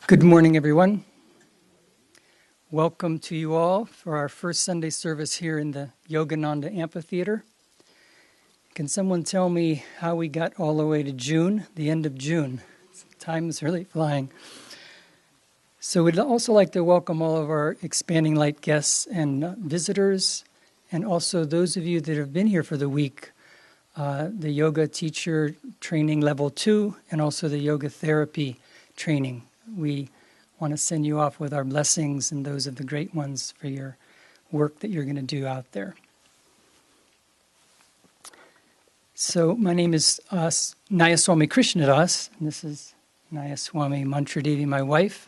Good morning, everyone. Welcome to you all for our first Sunday service here in the Yogananda Amphitheater. Can someone tell me how we got all the way to June, the end of June? Time is really flying. So we'd also like to welcome all of our Expanding Light guests and visitors, and also those of you that have been here for the week, the yoga teacher training level 2, and also the yoga therapy training. We want to send you off with our blessings and those of the great ones for your work that you're going to do out there. So my name is Nayaswami Krishnadas, and this is Nayaswami Mantradevi, my wife.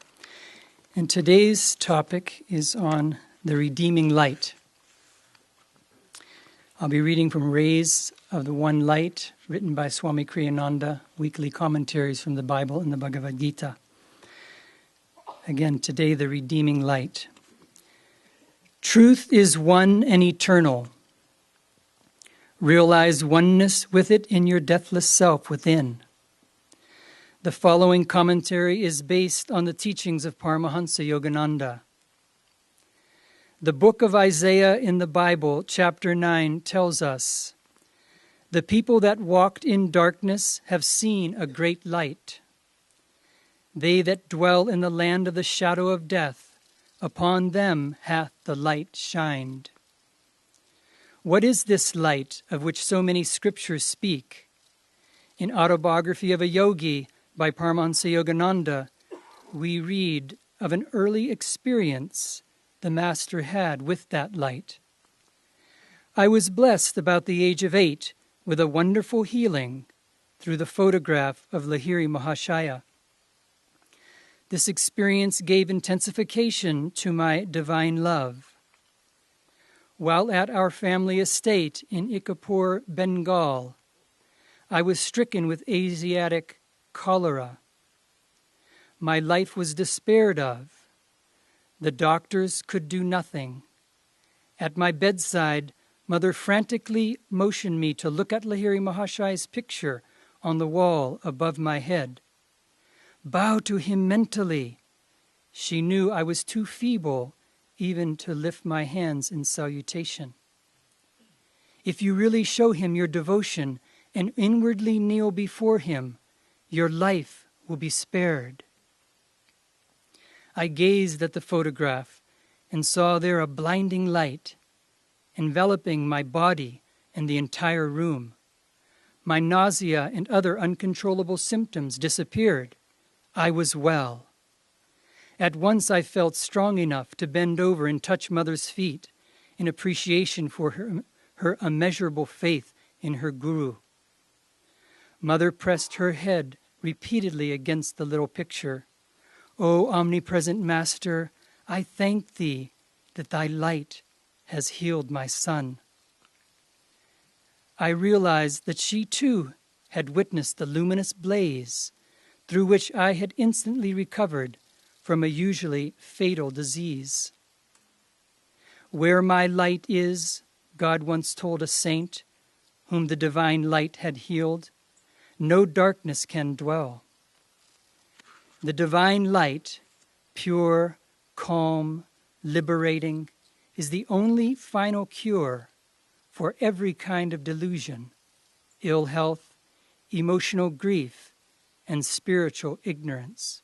And today's topic is on the redeeming light. I'll be reading from Rays of the One Light, written by Swami Kriyananda, weekly commentaries from the Bible and the Bhagavad Gita. Again, today, the redeeming light. Truth is one and eternal. Realize oneness with it in your deathless self within. The following commentary is based on the teachings of Paramahansa Yogananda. The book of Isaiah in the Bible, chapter 9, tells us, "The people that walked in darkness have seen a great light. They that dwell in the land of the shadow of death, upon them hath the light shined." What is this light of which so many scriptures speak? In Autobiography of a Yogi by Paramahansa Yogananda, we read of an early experience the Master had with that light. "I was blessed about the age of 8 with a wonderful healing through the photograph of Lahiri Mahashaya. This experience gave intensification to my divine love. While at our family estate in Ikapur, Bengal, I was stricken with Asiatic cholera. My life was despaired of. The doctors could do nothing. At my bedside, Mother frantically motioned me to look at Lahiri Mahashaya's picture on the wall above my head. Bow to him mentally. She knew I was too feeble even to lift my hands in salutation. If you really show him your devotion and inwardly kneel before him, your life will be spared." I gazed at the photograph and saw there a blinding light enveloping my body and the entire room. My nausea and other uncontrollable symptoms disappeared. I was well. At once I felt strong enough to bend over and touch Mother's feet in appreciation for her immeasurable faith in her Guru. Mother pressed her head repeatedly against the little picture. "O omnipresent Master, I thank thee that thy light has healed my son." I realized that she too had witnessed the luminous blaze through which I had instantly recovered from a usually fatal disease. "Where my light is," God once told a saint whom the divine light had healed, "no darkness can dwell." The divine light, pure, calm, liberating, is the only final cure for every kind of delusion, ill health, emotional grief, and spiritual ignorance.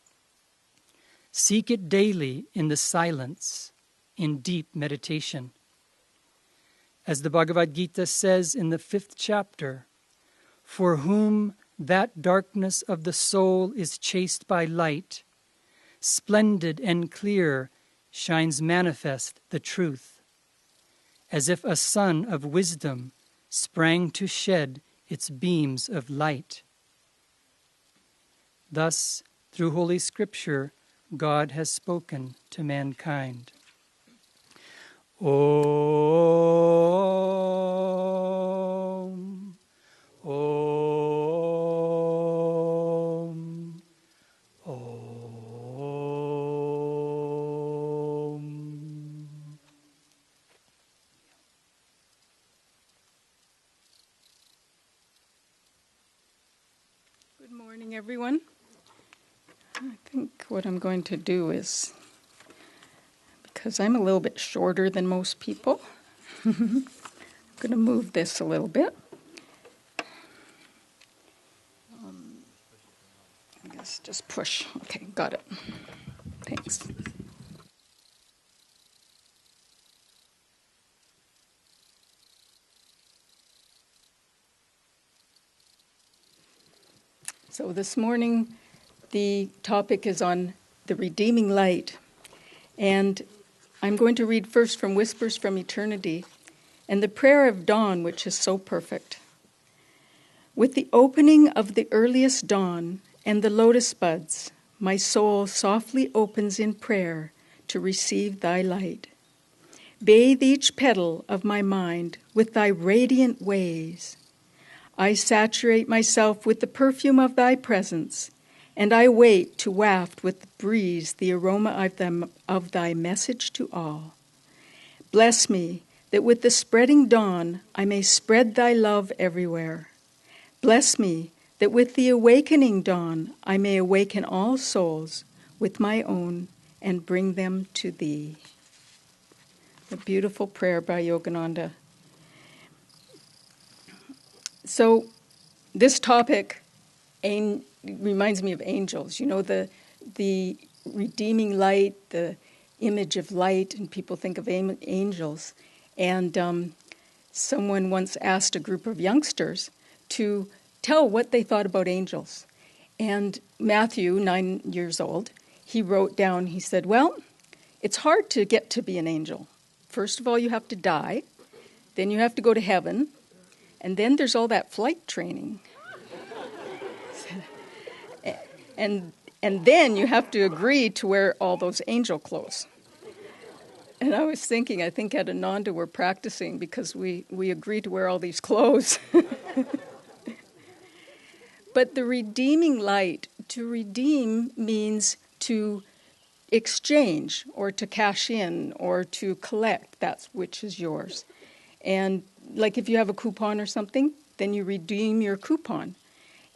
Seek it daily in the silence, in deep meditation. As the Bhagavad Gita says in the 5th chapter, "For whom that darkness of the soul is chased by light, splendid and clear shines manifest the truth, as if a sun of wisdom sprang to shed its beams of light." Thus, through Holy Scripture, God has spoken to mankind. Om, Om, Om. Good morning, everyone. I think what I'm going to do is, because I'm a little bit shorter than most people, I'm going to move this a little bit. I guess just push. Okay, got it. Thanks. So this morning, the topic is on the redeeming light. And I'm going to read first from Whispers from Eternity and the prayer of dawn, which is so perfect. With the opening of the earliest dawn and the lotus buds, my soul softly opens in prayer to receive thy light. Bathe each petal of my mind with thy radiant ways. I saturate myself with the perfume of thy presence, and I wait to waft with the breeze the aroma of thy message to all. Bless me, that with the spreading dawn I may spread thy love everywhere. Bless me, that with the awakening dawn I may awaken all souls with my own and bring them to thee. A beautiful prayer by Yogananda. So this topic reminds me of angels. You know, the redeeming light, the image of light, and people think of angels. And someone once asked a group of youngsters to tell what they thought about angels. And Matthew, 9 years old, he wrote down, he said, well, it's hard to get to be an angel. First of all, you have to die. Then you have to go to heaven. And then there's all that flight training. And then you have to agree to wear all those angel clothes. And I was thinking, I think at Ananda we're practicing because we agreed to wear all these clothes. But the redeeming light, to redeem means to exchange or to cash in or to collect that which is yours. And like if you have a coupon or something, then you redeem your coupon.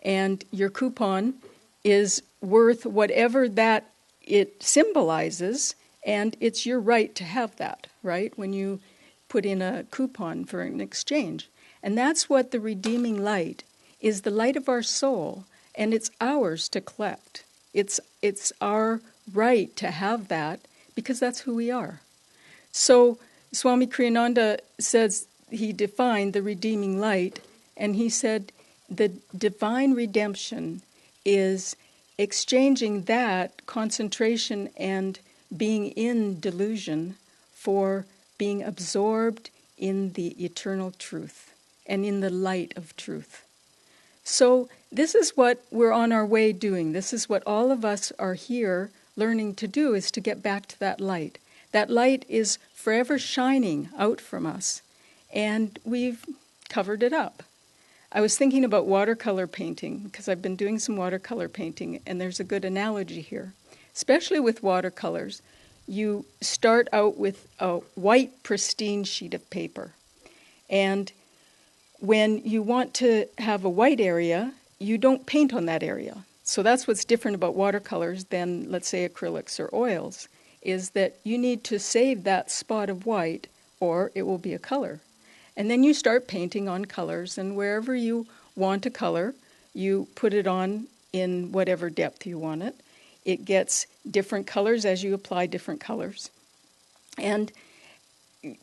And your coupon is worth whatever that it symbolizes, and it's your right to have that, right? When you put in a coupon for an exchange. And that's what the redeeming light is, the light of our soul, and it's ours to collect. It's our right to have that because that's who we are. So Swami Kriyananda says, he defined the redeeming light, and he said the divine redemption is exchanging that concentration and being in delusion for being absorbed in the eternal truth and in the light of truth. So this is what we're on our way doing. This is what all of us are here learning to do, is to get back to that light. That light is forever shining out from us, and we've covered it up. I was thinking about watercolor painting because I've been doing some watercolor painting, and there's a good analogy here. Especially with watercolors, you start out with a white, pristine sheet of paper. And when you want to have a white area, you don't paint on that area. So that's what's different about watercolors than, let's say, acrylics or oils, is that you need to save that spot of white or it will be a color. And then you start painting on colors, and wherever you want a color, you put it on in whatever depth you want it. It gets different colors as you apply different colors. And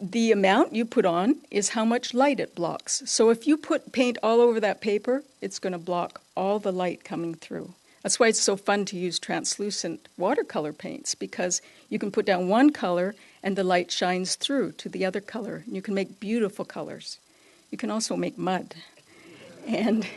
the amount you put on is how much light it blocks. So if you put paint all over that paper, it's going to block all the light coming through. That's why it's so fun to use translucent watercolor paints, because you can put down one color and the light shines through to the other color. You can make beautiful colors. You can also make mud. And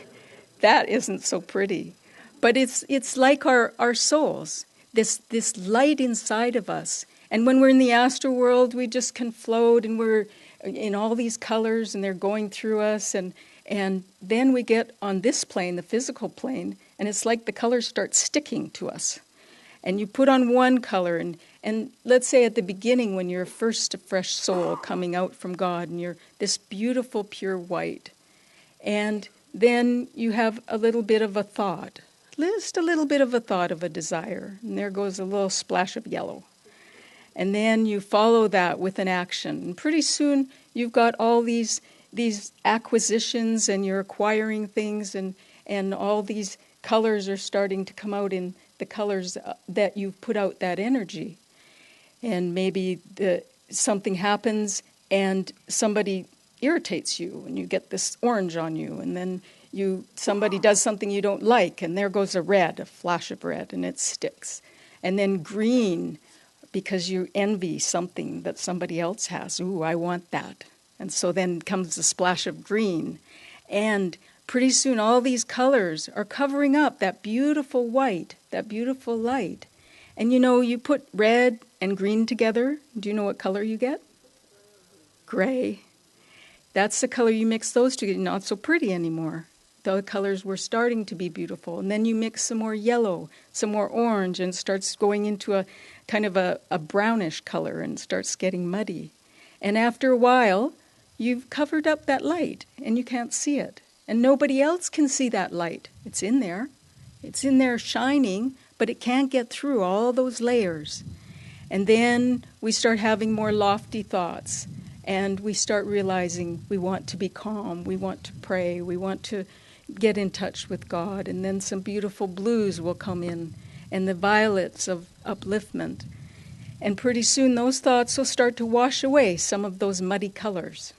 that isn't so pretty. But it's like our souls, this light inside of us. And when we're in the astral world, we just can float, and we're in all these colors, and they're going through us. And then we get on this plane, the physical plane, and it's like the colors start sticking to us. And you put on one color, and let's say at the beginning when you're first a fresh soul coming out from God, and you're this beautiful, pure white. And then you have a little bit of a thought, just a little bit of a thought of a desire, and there goes a little splash of yellow. And then you follow that with an action. And pretty soon you've got all these acquisitions, and you're acquiring things, and all these colors are starting to come out in the colors that you've put out that energy. And maybe something happens and somebody irritates you, and you get this orange on you, and then somebody does something you don't like, and there goes a flash of red, and it sticks. And then green, because you envy something that somebody else has. Ooh, I want that. And so then comes the splash of green. And pretty soon all these colors are covering up that beautiful white, that beautiful light. And you put red and green together. Do you know what color you get? Gray. That's the color you mix those two. Not so pretty anymore. The colors were starting to be beautiful. And then you mix some more yellow, some more orange, and it starts going into a kind of a brownish color and starts getting muddy. And after a while, you've covered up that light and you can't see it. And nobody else can see that light. It's in there. It's in there shining, but it can't get through all those layers. And then we start having more lofty thoughts. And we start realizing we want to be calm, we want to pray, we want to get in touch with God. And then some beautiful blues will come in, and the violets of upliftment. And pretty soon those thoughts will start to wash away some of those muddy colors.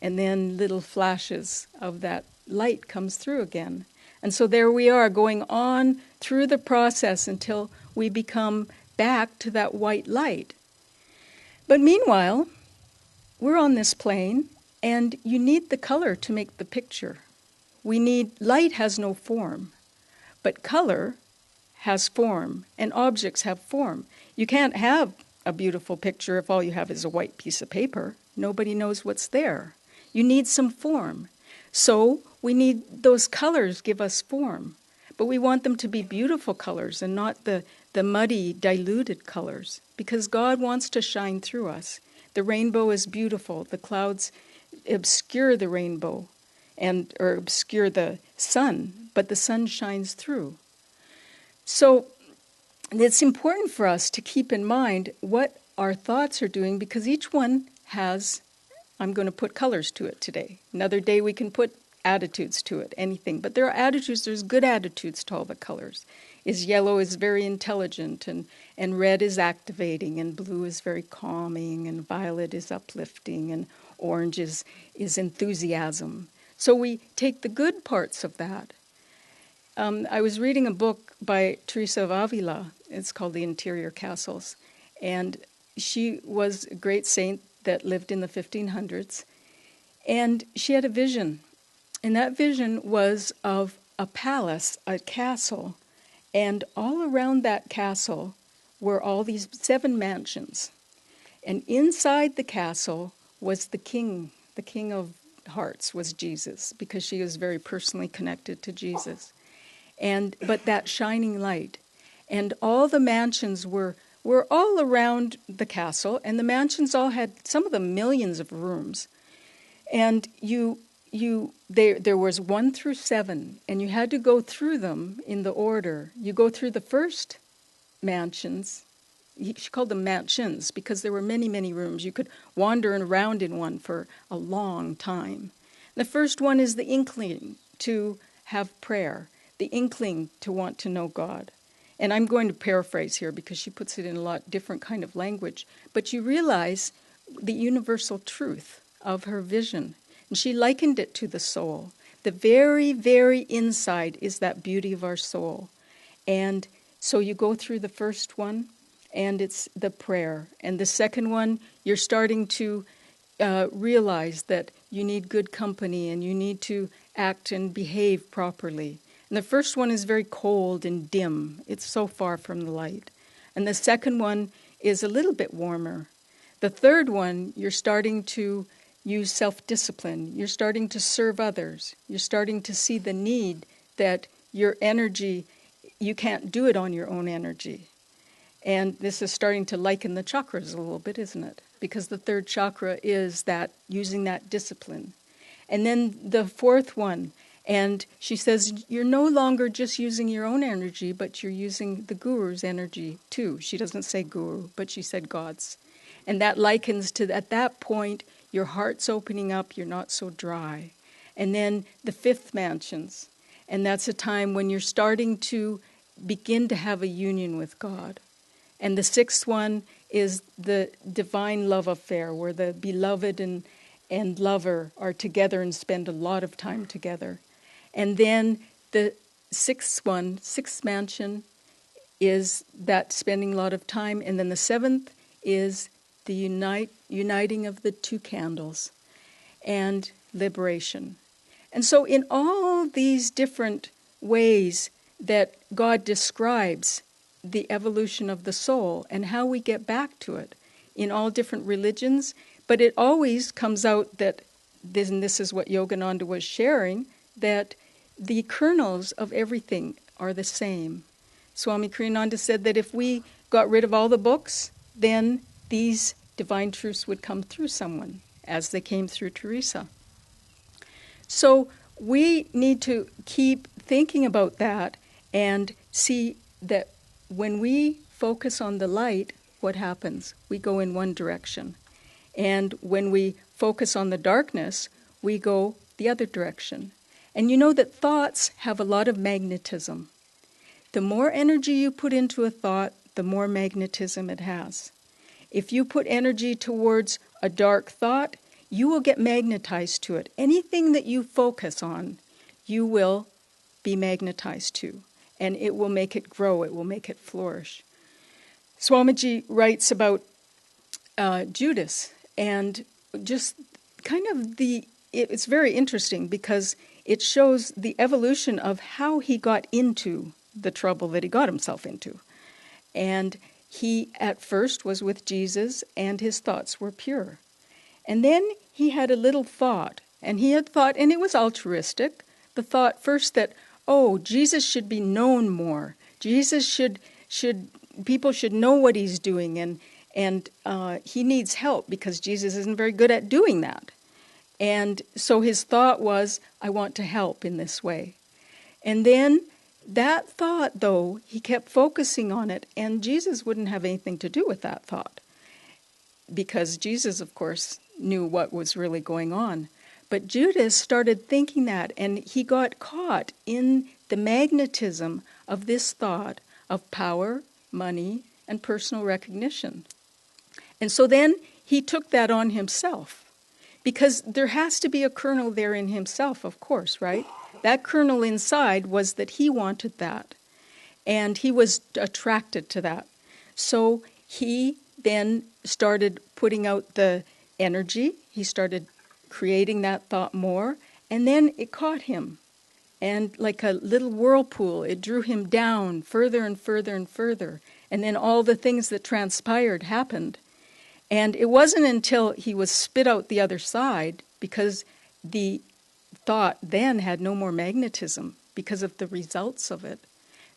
And then little flashes of that light comes through again. And so there we are, going on through the process until we become back to that white light. But meanwhile, we're on this plane, and you need the color to make the picture. Light has no form, but color has form, and objects have form. You can't have a beautiful picture if all you have is a white piece of paper. Nobody knows what's there. You need some form. So we need those colors give us form, but we want them to be beautiful colors and not the muddy, diluted colors, because God wants to shine through us. The rainbow is beautiful. The clouds obscure the rainbow or obscure the sun, but the sun shines through. So it's important for us to keep in mind what our thoughts are doing, because each one has, I'm going to put colors to it today. Another day we can put attitudes to it, anything. But there are attitudes, there's good attitudes to all the colors. Yellow is very intelligent, and red is activating, and blue is very calming, and violet is uplifting, and orange is enthusiasm. So we take the good parts of that. I was reading a book by Teresa of Avila. It's called The Interior Castles. And she was a great saint that lived in the 1500s. And she had a vision. And that vision was of a palace, a castle. And all around that castle were all these 7 mansions. And inside the castle was the king of hearts was Jesus, because she was very personally connected to Jesus. But that shining light. And all the mansions were all around the castle, and the mansions all had, some of them, millions of rooms. And there was 1 through 7, and you had to go through them in the order. You go through the first mansions. She called them mansions because there were many, many rooms. You could wander around in one for a long time. The first one is the inkling to have prayer, the inkling to want to know God. And I'm going to paraphrase here because she puts it in a lot different kind of language. But you realize the universal truth of her vision. And she likened it to the soul. The very, very inside is that beauty of our soul. And so you go through the first one, and it's the prayer. And the second one, you're starting to realize that you need good company and you need to act and behave properly. And the first one is very cold and dim. It's so far from the light. And the second one is a little bit warmer. The third one, you're starting to use self-discipline. You're starting to serve others. You're starting to see the need that your energy, you can't do it on your own energy. And this is starting to liken the chakras a little bit, isn't it? Because the third chakra is that, using that discipline. And then the fourth one, And she says, you're no longer just using your own energy, but you're using the guru's energy too. She doesn't say guru, but she said God's. And that likens to, at that point, your heart's opening up, you're not so dry. And then the fifth mansions. And that's a time when you're starting to begin to have a union with God. And the sixth one is the divine love affair, where the beloved and lover are together and spend a lot of time together. And then the sixth mansion, is that spending a lot of time. And then the seventh is the uniting of the two candles and liberation. And so in all these different ways that God describes the evolution of the soul and how we get back to it in all different religions, but it always comes out that, and this is what Yogananda was sharing, that the kernels of everything are the same. Swami Kriyananda said that if we got rid of all the books, then these divine truths would come through someone, as they came through Teresa. So we need to keep thinking about that and see that when we focus on the light, what happens? We go in one direction. And when we focus on the darkness, we go the other direction. And you know that thoughts have a lot of magnetism. The more energy you put into a thought, the more magnetism it has. If you put energy towards a dark thought, you will get magnetized to it. Anything that you focus on, you will be magnetized to. And it will make it grow, it will make it flourish. Swamiji writes about Judas, and just kind of it's very interesting because it shows the evolution of how he got into the trouble that he got himself into. And he at first was with Jesus, and his thoughts were pure. And then he had a little thought, and he had thought, and it was altruistic, the thought first that, oh, Jesus should be known more. Jesus should people should know what he's doing, and he needs help because Jesus isn't very good at doing that. And so his thought was, I want to help in this way. And then that thought, though, he kept focusing on it, and Jesus wouldn't have anything to do with that thought. Because Jesus, of course, knew what was really going on. But Judas started thinking that, and he got caught in the magnetism of this thought of power, money, and personal recognition. And so then he took that on himself. Because there has to be a kernel there in himself, of course, right? That kernel inside was that he wanted that. And he was attracted to that. So he then started putting out the energy. He started creating that thought more. And then it caught him. And like a little whirlpool, it drew him down further and further and further. And then all the things that transpired happened. And it wasn't until he was spit out the other side, because the thought then had no more magnetism because of the results of it,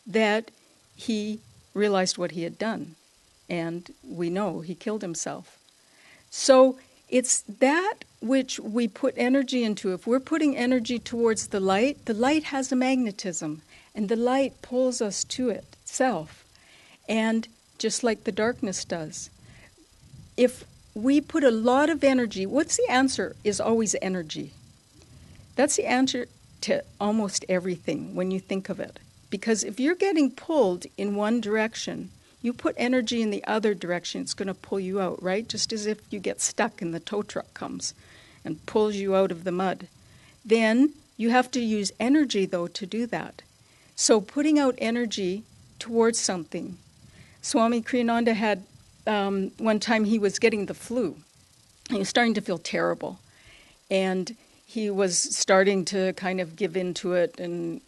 that he realized what he had done. And we know he killed himself. So it's that which we put energy into. If we're putting energy towards the light has a magnetism, and the light pulls us to itself, and just like the darkness does. If we put a lot of energy, what's the answer is always energy. That's the answer to almost everything when you think of it. Because if you're getting pulled in one direction, you put energy in the other direction, it's going to pull you out, right? Just as if you get stuck and the tow truck comes and pulls you out of the mud. Then you have to use energy, though, to do that. So putting out energy towards something. Swami Kriyananda had, one time he was getting the flu. He was starting to feel terrible. And he was starting to kind of give in to it and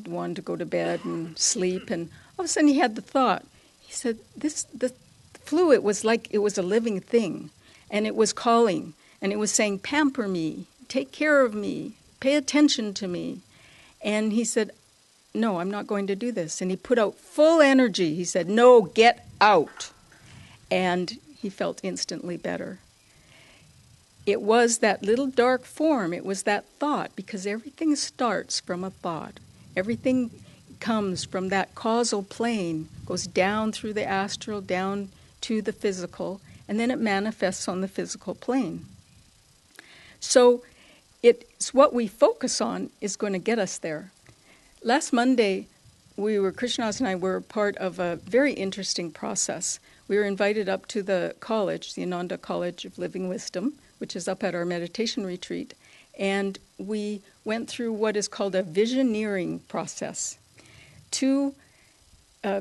wanted to go to bed and sleep. And all of a sudden he had the thought. He said, the flu, it was like it was a living thing. And it was calling. And it was saying, pamper me, take care of me, pay attention to me. And he said, no, I'm not going to do this. And he put out full energy. He said, no, get out. And he felt instantly better. it was that little dark form. It was that thought, because everything starts from a thought. Everything comes from that causal plane, goes down through the astral, down to the physical, and then it manifests on the physical plane. So it's what we focus on is going to get us there. Last Monday, Krishnas and I were part of a very interesting process. We were invited up to the college, the Ananda College of Living Wisdom, which is up at our meditation retreat, and we went through what is called a visioneering process. Two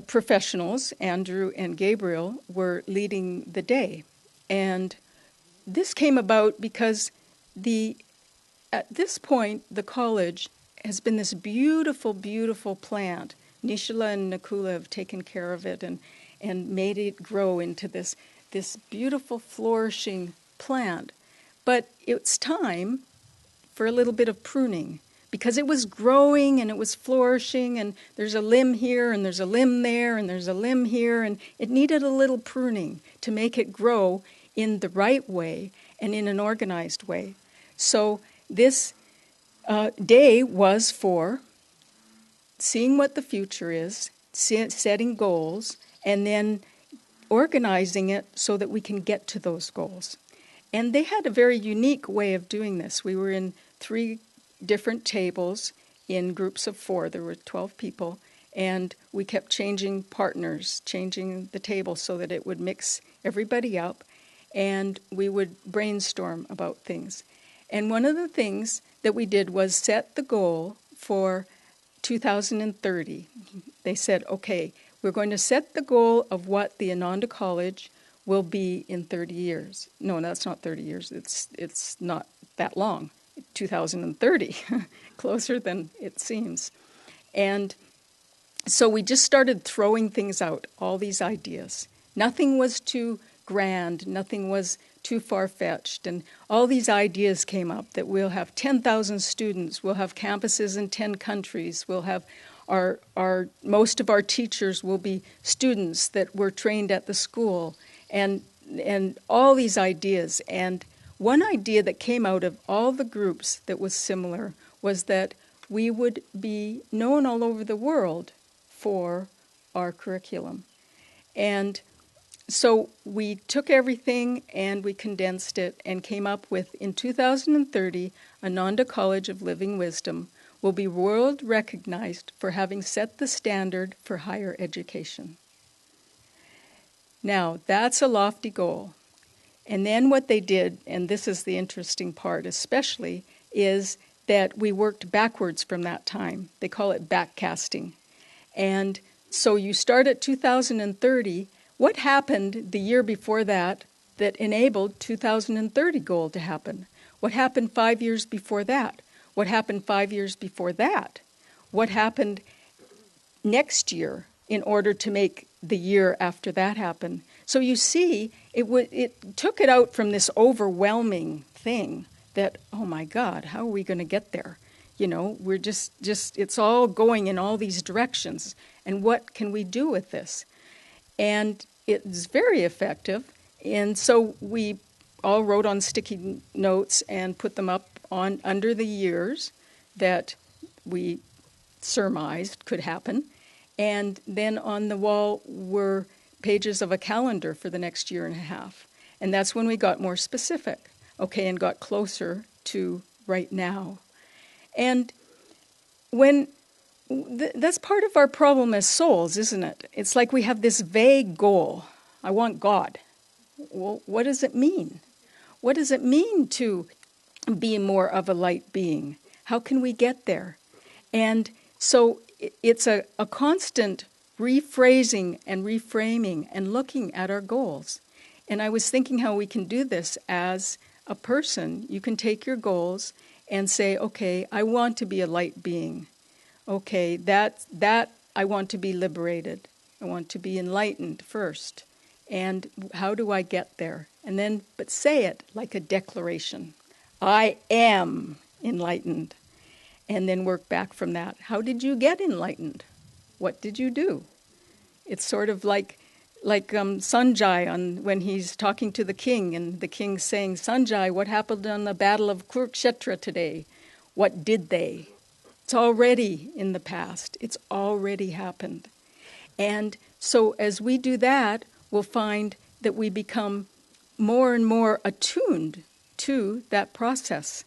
professionals, Andrew and Gabriel, were leading the day. And this came about because at this point, the college has been this beautiful, beautiful plant. Nishala and Nakula have taken care of it and made it grow into this beautiful, flourishing plant. But it's time for a little bit of pruning, because it was growing and it was flourishing, and there's a limb here and there's a limb there and there's a limb here, and it needed a little pruning to make it grow in the right way and in an organized way. So this day was for seeing what the future is, setting goals, and then organizing it so that we can get to those goals. And they had a very unique way of doing this. We were in 3 different tables in groups of 4. There were 12 people, and we kept changing partners, changing the table so that it would mix everybody up, and we would brainstorm about things. And one of the things that we did was set the goal for 2030. They said, okay, we're going to set the goal of what the Ananda College will be in 30 years. No, that's not 30 years. It's not that long. 2030, closer than it seems. And so we just started throwing things out, all these ideas. Nothing was too grand, nothing was too far-fetched, and all these ideas came up that we'll have 10,000 students, we'll have campuses in 10 countries, we'll have most of our teachers will be students that were trained at the school, and all these ideas. And one idea that came out of all the groups that was similar was that we would be known all over the world for our curriculum. And so we took everything and we condensed it and came up with, in 2030, Ananda College of Living Wisdom will be world recognized for having set the standard for higher education. Now, that's a lofty goal. And then what they did, and this is the interesting part especially, is that we worked backwards from that time. They call it backcasting. And so you start at 2030. What happened the year before that enabled 2030 goal to happen? What happened 5 years before that? What happened 5 years before that? What happened next year in order to make the year after that happen? So you see, it took it out from this overwhelming thing that, oh my God, how are we going to get there? You know, we're just it's all going in all these directions. And what can we do with this? And it's very effective. And so we all wrote on sticky notes and put them up on under the years that we surmised could happen. And then on the wall were pages of a calendar for the next year and a half. And that's when we got more specific, okay, and got closer to right now. And that's part of our problem as souls, isn't it? It's like we have this vague goal. I want God. Well, what does it mean? What does it mean to be more of a light being? How can we get there? And so it's a constant rephrasing and reframing and looking at our goals. And I was thinking how we can do this as a person. You can take your goals and say, okay, I want to be a light being. Okay, that I want to be liberated. I want to be enlightened first. And how do I get there? And then, but say it like a declaration. I am enlightened. And then work back from that. How did you get enlightened? What did you do? It's sort of like like Sanjay when he's talking to the king, and the king's saying, Sanjay, what happened on the battle of Kurukshetra today? What did they? It's already in the past. It's already happened. And so as we do that, we'll find that we become more and more attuned to that process.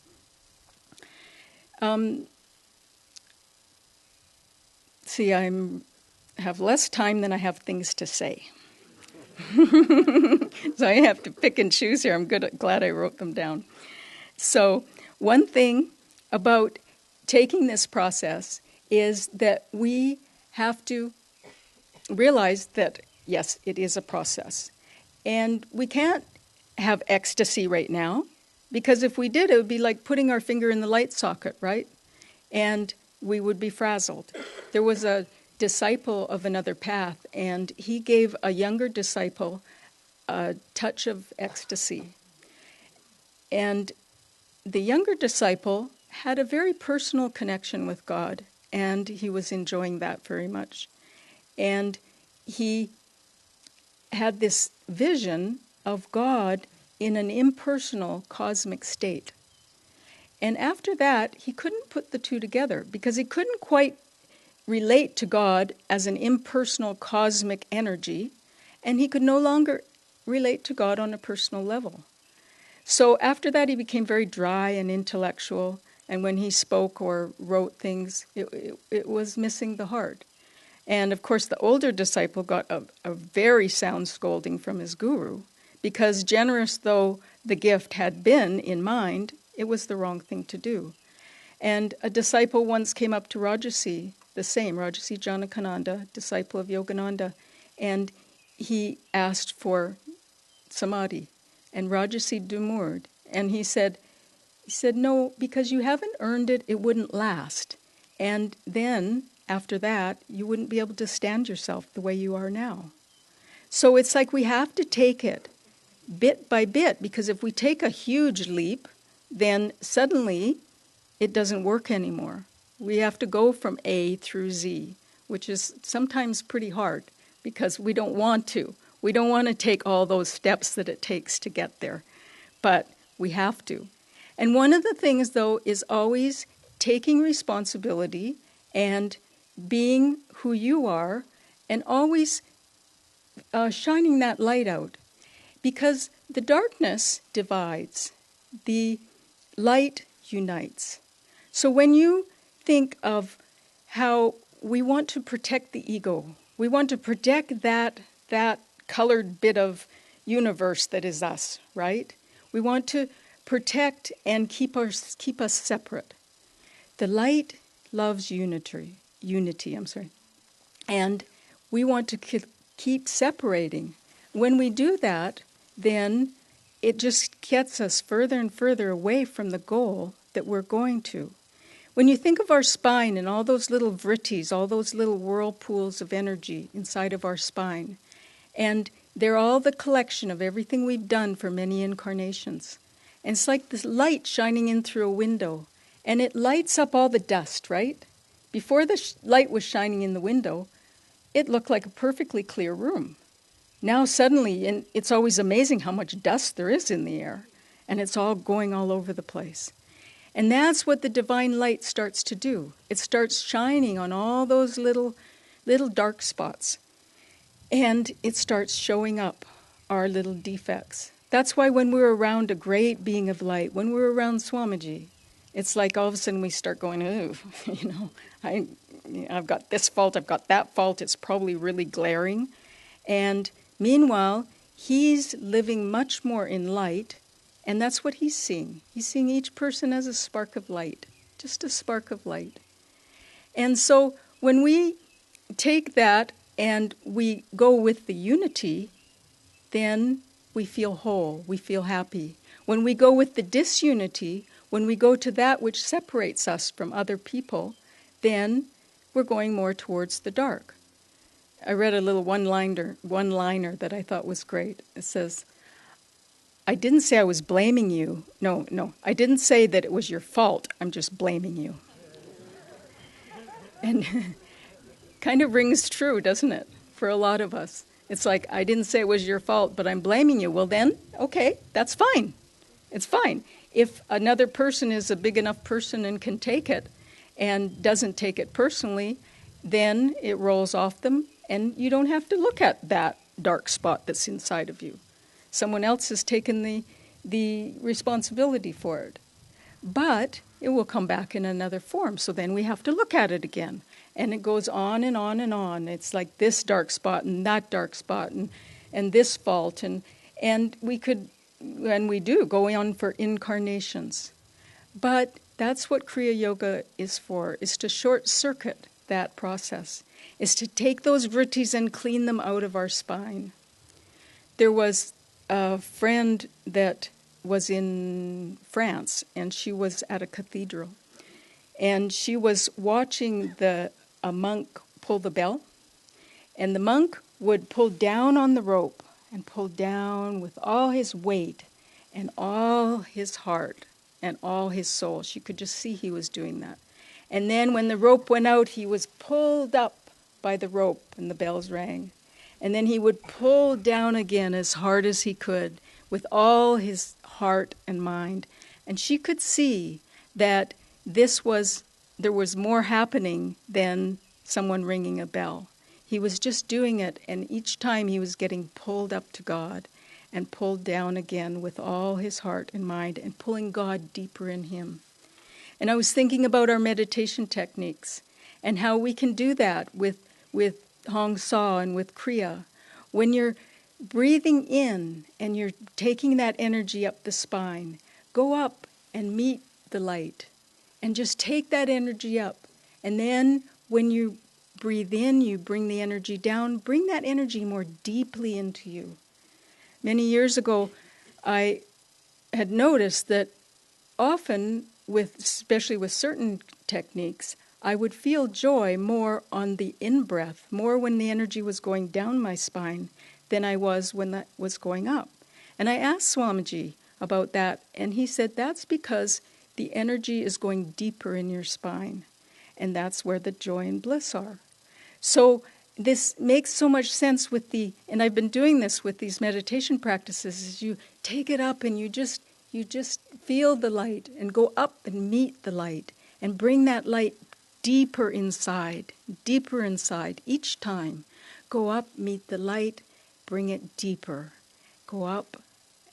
See, I have less time than I have things to say. So I have to pick and choose here. I'm glad I wrote them down. So one thing about taking this process is that we have to realize that, yes, it is a process. And we can't have ecstasy right now, because if we did, it would be like putting our finger in the light socket, right? And we would be frazzled. There was a disciple of another path, and he gave a younger disciple a touch of ecstasy. And the younger disciple had a very personal connection with God, and he was enjoying that very much. And he had this vision of God in an impersonal cosmic state. And after that, he couldn't put the two together, because he couldn't quite relate to God as an impersonal cosmic energy, and he could no longer relate to God on a personal level. So after that, he became very dry and intellectual, and when he spoke or wrote things, it was missing the heart. And of course, the older disciple got a very sound scolding from his guru, because generous though the gift had been in mind, it was the wrong thing to do. And a disciple once came up to Rajasi, Rajasi Janakananda, disciple of Yogananda, and he asked for samadhi. And Rajasi demurred, and he said, no, because you haven't earned it, it wouldn't last. And then, after that, you wouldn't be able to stand yourself the way you are now. So it's like we have to take it bit by bit, because if we take a huge leap, then suddenly it doesn't work anymore. We have to go from A through Z, which is sometimes pretty hard, because we don't want to. We don't want to take all those steps that it takes to get there, but we have to. And one of the things, though, is always taking responsibility and being who you are, and always shining that light out. Because the darkness divides, the light unites. So when you think of how we want to protect the ego, we want to protect that colored bit of universe that is us, right? We want to protect and keep us separate. The light loves unity, and we want to keep separating. When we do that, then it just gets us further and further away from the goal that we're going to. When you think of our spine and all those little vrittis, all those little whirlpools of energy inside of our spine, and they're all the collection of everything we've done for many incarnations. And it's like this light shining in through a window, and it lights up all the dust, right? Before the light was shining in the window, it looked like a perfectly clear room. Now suddenly, and it's always amazing how much dust there is in the air, and it's all going all over the place. And that's what the divine light starts to do. It starts shining on all those little dark spots, and it starts showing up our little defects. That's why when we're around a great being of light, when we're around Swamiji, it's like all of a sudden we start going, oh, I've got this fault, I've got that fault, it's probably really glaring. And meanwhile, he's living much more in light, and that's what he's seeing. He's seeing each person as a spark of light, just a spark of light. And so when we take that and we go with the unity, then we feel whole, we feel happy. When we go with the disunity, when we go to that which separates us from other people, then we're going more towards the dark. I read a little one-liner that I thought was great. It says, I didn't say I was blaming you. No, I didn't say that it was your fault. I'm just blaming you. And kind of rings true, doesn't it, for a lot of us? It's like, I didn't say it was your fault, but I'm blaming you. Well then, okay, that's fine. It's fine. If another person is a big enough person and can take it and doesn't take it personally, then it rolls off them and you don't have to look at that dark spot that's inside of you. Someone else has taken the responsibility for it. But it will come back in another form, so then we have to look at it again. And it goes on and on and on. It's like this dark spot and that dark spot and this fault. And we could, and we do, go on for incarnations. But that's what Kriya Yoga is for, is to short-circuit that process, is to take those vrittis and clean them out of our spine. There was a friend that was in France, and she was at a cathedral. And she was watching a monk pull the bell, and the monk would pull down on the rope and pull down with all his weight and all his heart and all his soul. She could just see he was doing that. And then when the rope went out, he was pulled up by the rope and the bells rang. And then he would pull down again as hard as he could with all his heart and mind. And she could see that there was more happening than someone ringing a bell. He was just doing it, and each time he was getting pulled up to God and pulled down again with all his heart and mind and pulling God deeper in him. And I was thinking about our meditation techniques and how we can do that with Hong Sa and with Kriya. When you're breathing in and you're taking that energy up the spine, go up and meet the light and just take that energy up. And then when you breathe in, you bring the energy down, bring that energy more deeply into you. Many years ago, I had noticed that often, especially with certain techniques, I would feel joy more on the in-breath, more when the energy was going down my spine than I was when that was going up. And I asked Swamiji about that, and he said that's because the energy is going deeper in your spine, and that's where the joy and bliss are. So this makes so much sense and I've been doing this with these meditation practices, is you take it up and you just feel the light and go up and meet the light and bring that light deeper inside each time. Go up, meet the light, bring it deeper. Go up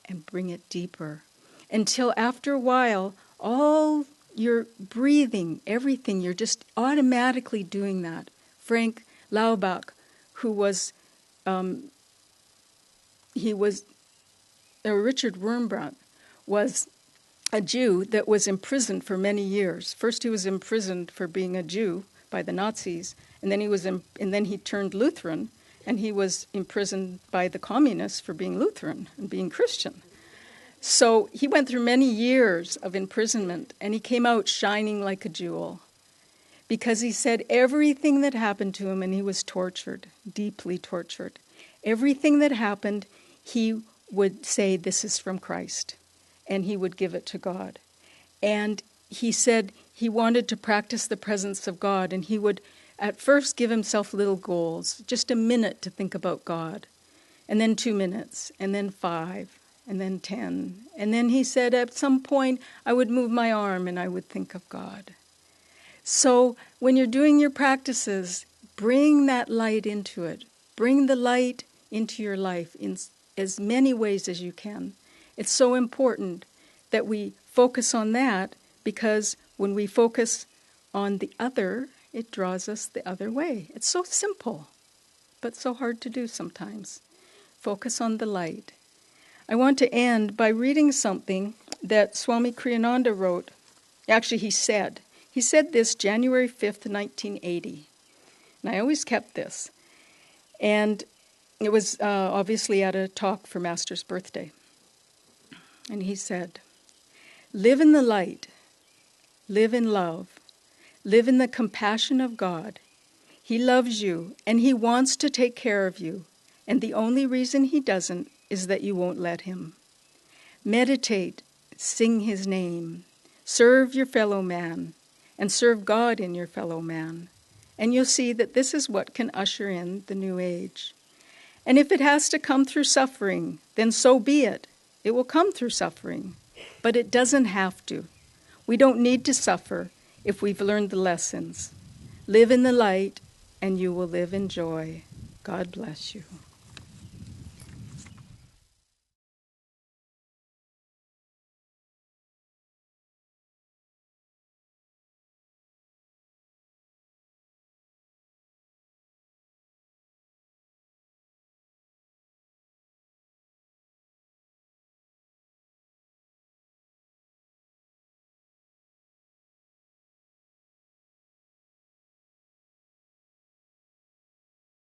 and bring it deeper. Until after a while, all your breathing, everything, you're just automatically doing that. Frank Laubach, who was, Richard Wurmbrand, was a Jew that was imprisoned for many years. First, he was imprisoned for being a Jew by the Nazis, and then he turned Lutheran, and he was imprisoned by the communists for being Lutheran and being Christian. So he went through many years of imprisonment, and he came out shining like a jewel, because he said everything that happened to him, and he was tortured, deeply tortured. Everything that happened, he would say, this is from Christ, and he would give it to God. And he said he wanted to practice the presence of God, and he would at first give himself little goals, just a minute to think about God, and then 2 minutes, and then 5, and then 10. And then he said at some point, I would move my arm and I would think of God. So when you're doing your practices, bring that light into it. Bring the light into your life in as many ways as you can. It's so important that we focus on that, because when we focus on the other, it draws us the other way. It's so simple, but so hard to do sometimes. Focus on the light. I want to end by reading something that Swami Kriyananda wrote. Actually, he said this January 5th, 1980. And I always kept this. And it was obviously at a talk for Master's birthday. And he said, live in the light, live in love, live in the compassion of God. He loves you, and he wants to take care of you. And the only reason he doesn't is that you won't let him. Meditate, sing his name, serve your fellow man, and serve God in your fellow man. And you'll see that this is what can usher in the new age. And if it has to come through suffering, then so be it. It will come through suffering. But it doesn't have to. We don't need to suffer if we've learned the lessons. Live in the light, and you will live in joy. God bless you.